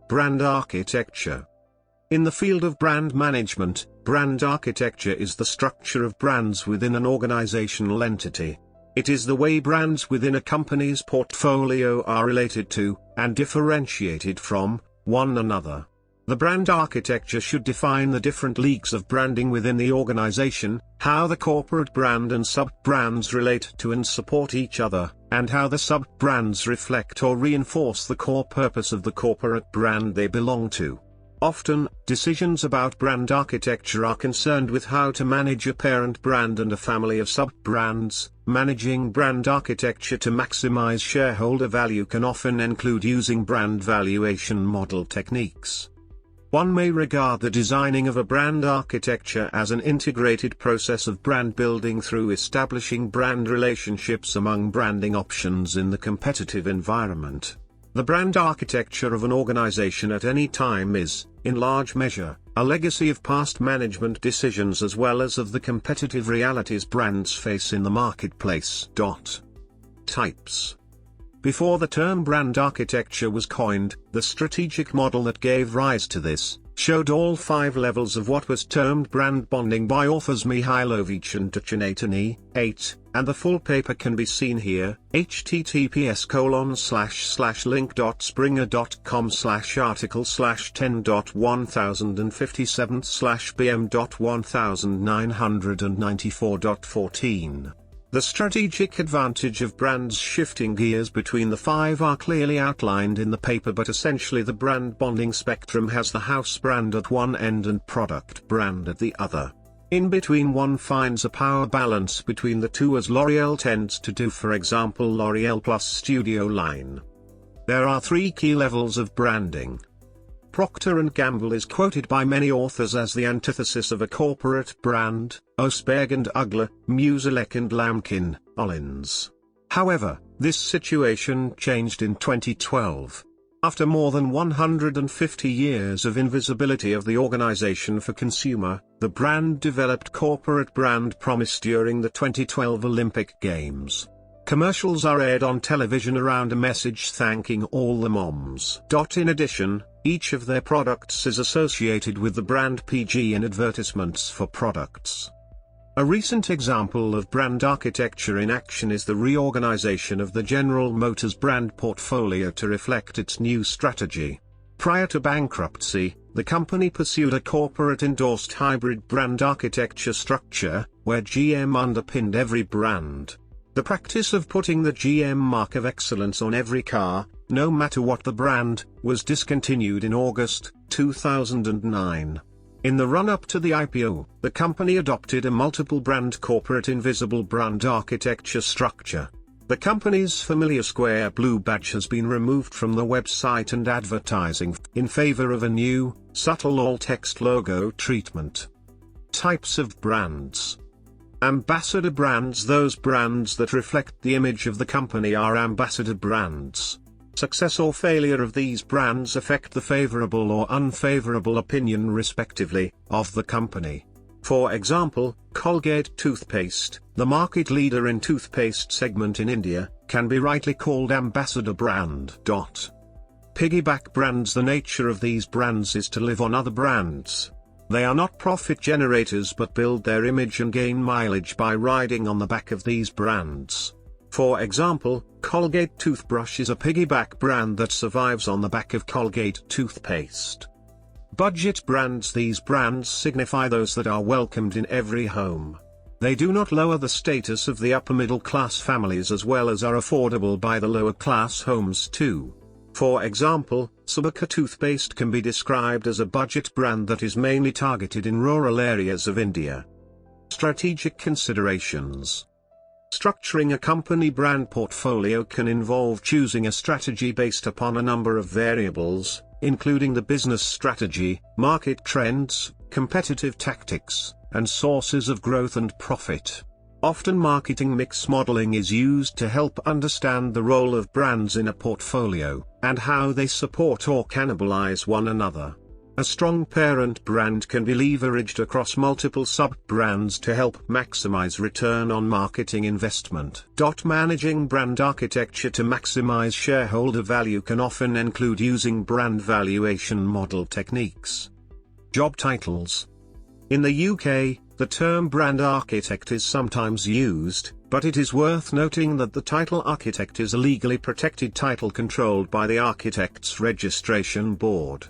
Brand architecture. In the field of brand management, brand architecture is the structure of brands within an organizational entity. It is the way brands within a company's portfolio are related to, and differentiated from, one another. The brand architecture should define the different leagues of branding within the organization, how the corporate brand and sub-brands relate to and support each other, and how the sub-brands reflect or reinforce the core purpose of the corporate brand they belong to. Often, decisions about brand architecture are concerned with how to manage a parent brand and a family of sub-brands. Managing brand architecture to maximize shareholder value can often include using brand valuation model techniques. One may regard the designing of a brand architecture as an integrated process of brand building through establishing brand relationships among branding options in the competitive environment. The brand architecture of an organization at any time is, in large measure, a legacy of past management decisions as well as of the competitive realities brands face in the marketplace. Types. Before the term brand architecture was coined, the strategic model that gave rise to this showed all 5 levels of what was termed brand bonding by authors Mihailovich and Duchinatani, 8, and the full paper can be seen here, https://link.springer.com/article/10.1057/bm.1994.14. The strategic advantage of brands shifting gears between the 5 are clearly outlined in the paper, but essentially the brand bonding spectrum has the house brand at one end and product brand at the other. In between one finds a power balance between the two, as L'Oreal tends to do, for example L'Oreal Plus Studio line. There are 3 key levels of branding. Procter & Gamble is quoted by many authors as the antithesis of a corporate brand, Osberg and Ugler, Musilek and Lamkin, Ollins. However, this situation changed in 2012. After more than 150 years of invisibility of the organization for consumer, the brand developed corporate brand promise during the 2012 Olympic Games. Commercials are aired on television around a message thanking all the moms. In addition, each of their products is associated with the brand PG in advertisements for products. A recent example of brand architecture in action is the reorganization of the General Motors brand portfolio to reflect its new strategy. Prior to bankruptcy, the company pursued a corporate-endorsed hybrid brand architecture structure, where GM underpinned every brand. The practice of putting the GM mark of excellence on every car, no matter what the brand, was discontinued in August 2009. In the run-up to the IPO, the company adopted a multiple-brand corporate invisible brand architecture structure. The company's familiar square blue badge has been removed from the website and advertising, in favor of a new, subtle all-text logo treatment. Types of brands. Ambassador brands. Those brands that reflect the image of the company are ambassador brands. Success or failure of these brands affect the favorable or unfavorable opinion respectively, of the company. For example, Colgate toothpaste, the market leader in toothpaste segment in India, can be rightly called ambassador brand. Piggyback brands. The nature of these brands is to live on other brands. They are not profit generators but build their image and gain mileage by riding on the back of these brands. For example, Colgate toothbrush is a piggyback brand that survives on the back of Colgate toothpaste. Budget brands. These brands signify those that are welcomed in every home. They do not lower the status of the upper middle class families as well as are affordable by the lower class homes too. For example, Suberca toothpaste can be described as a budget brand that is mainly targeted in rural areas of India. Strategic considerations. Structuring a company brand portfolio can involve choosing a strategy based upon a number of variables, including the business strategy, market trends, competitive tactics, and sources of growth and profit. Often marketing mix modeling is used to help understand the role of brands in a portfolio, and how they support or cannibalize one another. A strong parent brand can be leveraged across multiple sub-brands to help maximize return on marketing investment. Managing brand architecture to maximize shareholder value can often include using brand valuation model techniques. Job titles. In the UK, the term brand architect is sometimes used, but it is worth noting that the title architect is a legally protected title controlled by the Architects Registration Board.